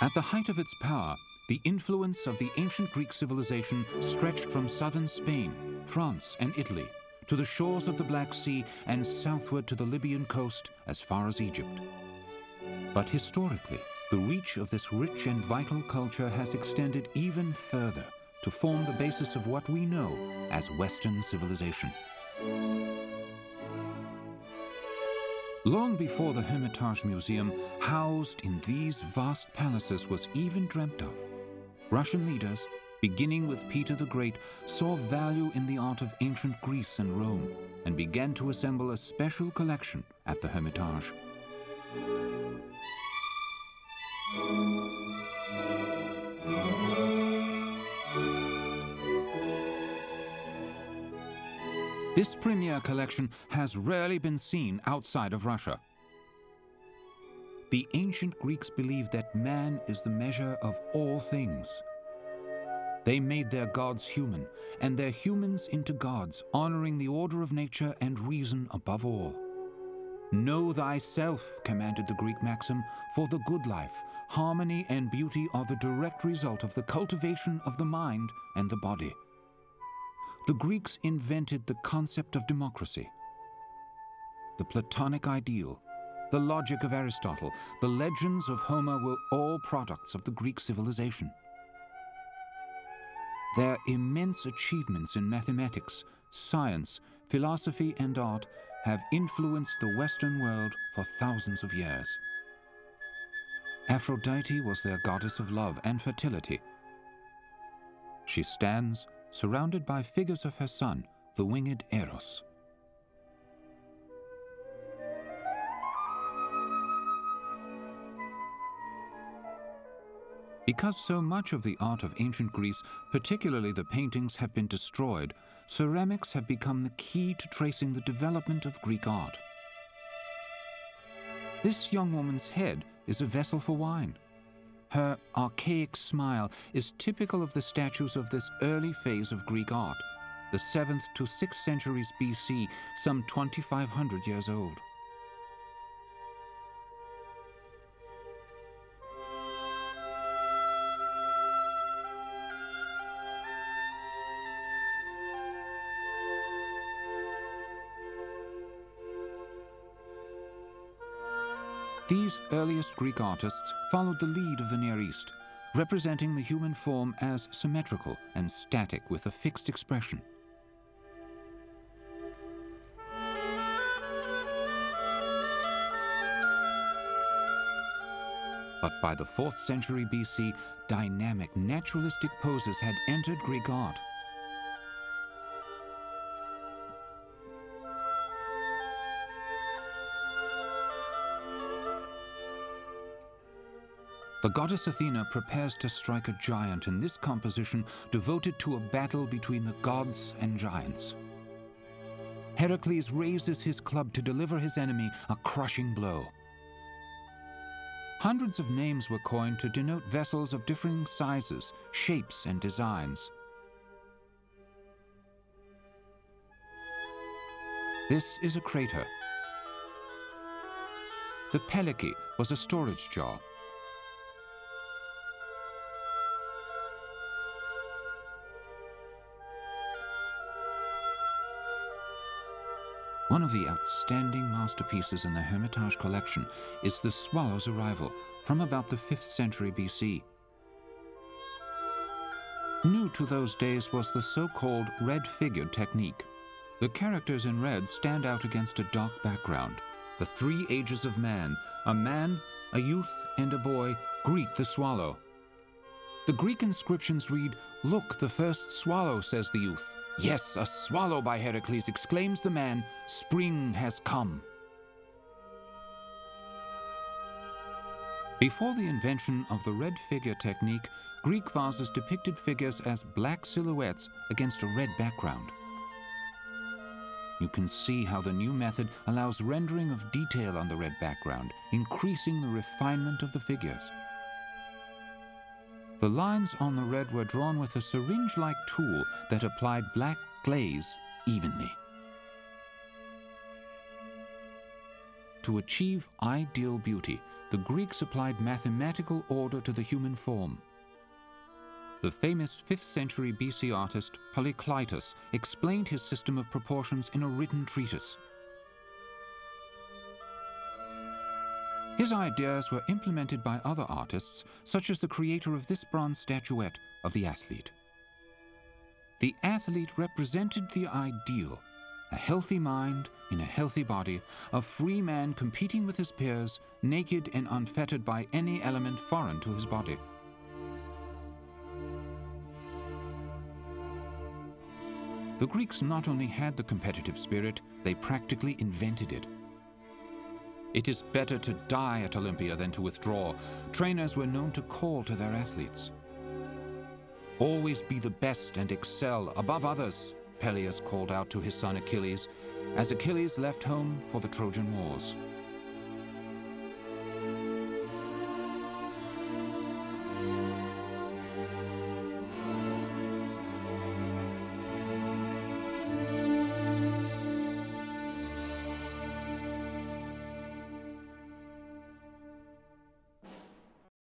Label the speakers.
Speaker 1: At the height of its power, the influence of the ancient Greek civilization stretched from southern Spain, France, and Italy to the shores of the Black Sea and southward to the Libyan coast as far as Egypt. But historically, the reach of this rich and vital culture has extended even further to form the basis of what we know as Western civilization. Long before the Hermitage Museum, housed in these vast palaces, was even dreamt of, Russian leaders, beginning with Peter the Great, saw value in the art of ancient Greece and Rome and began to assemble a special collection at the Hermitage. This premier collection has rarely been seen outside of Russia. The ancient Greeks believed that man is the measure of all things. They made their gods human, and their humans into gods, honoring the order of nature and reason above all. Know thyself, commanded the Greek maxim, for the good life, harmony and beauty are the direct result of the cultivation of the mind and the body. The Greeks invented the concept of democracy, the Platonic ideal, the logic of Aristotle, the legends of Homer were all products of the Greek civilization. Their immense achievements in mathematics, science, philosophy, and art have influenced the Western world for thousands of years. Aphrodite was their goddess of love and fertility. She stands surrounded by figures of her son, the winged Eros. Because so much of the art of ancient Greece, particularly the paintings, have been destroyed, ceramics have become the key to tracing the development of Greek art. This young woman's head is a vessel for wine. Her archaic smile is typical of the statues of this early phase of Greek art, the 7th to 6th centuries BC, some 2,500 years old. These earliest Greek artists followed the lead of the Near East, representing the human form as symmetrical and static with a fixed expression. But by the 4th century BC, dynamic naturalistic poses had entered Greek art. The goddess Athena prepares to strike a giant in this composition devoted to a battle between the gods and giants. Heracles raises his club to deliver his enemy a crushing blow. Hundreds of names were coined to denote vessels of differing sizes, shapes, and designs. This is a crater. The peliki was a storage jar. One of the outstanding masterpieces in the Hermitage collection is the Swallow's Arrival, from about the 5th century BC. New to those days was the so-called red-figured technique. The characters in red stand out against a dark background. The 3 ages of man, a youth, and a boy, greet the swallow. The Greek inscriptions read, "Look, the first swallow," says the youth. "Yes, a swallow, by Heracles," exclaims the man. "Spring has come." Before the invention of the red figure technique, Greek vases depicted figures as black silhouettes against a red background. You can see how the new method allows rendering of detail on the red background, increasing the refinement of the figures. The lines on the red were drawn with a syringe-like tool that applied black glaze evenly. To achieve ideal beauty, the Greeks applied mathematical order to the human form. The famous 5th century BC artist Polykleitos explained his system of proportions in a written treatise. His ideas were implemented by other artists, such as the creator of this bronze statuette of the athlete. The athlete represented the ideal, a healthy mind in a healthy body, a free man competing with his peers, naked and unfettered by any element foreign to his body. The Greeks not only had the competitive spirit, they practically invented it. It is better to die at Olympia than to withdraw. Trainers were known to call to their athletes. Always be the best and excel above others, Peleus called out to his son Achilles, as Achilles left home for the Trojan Wars.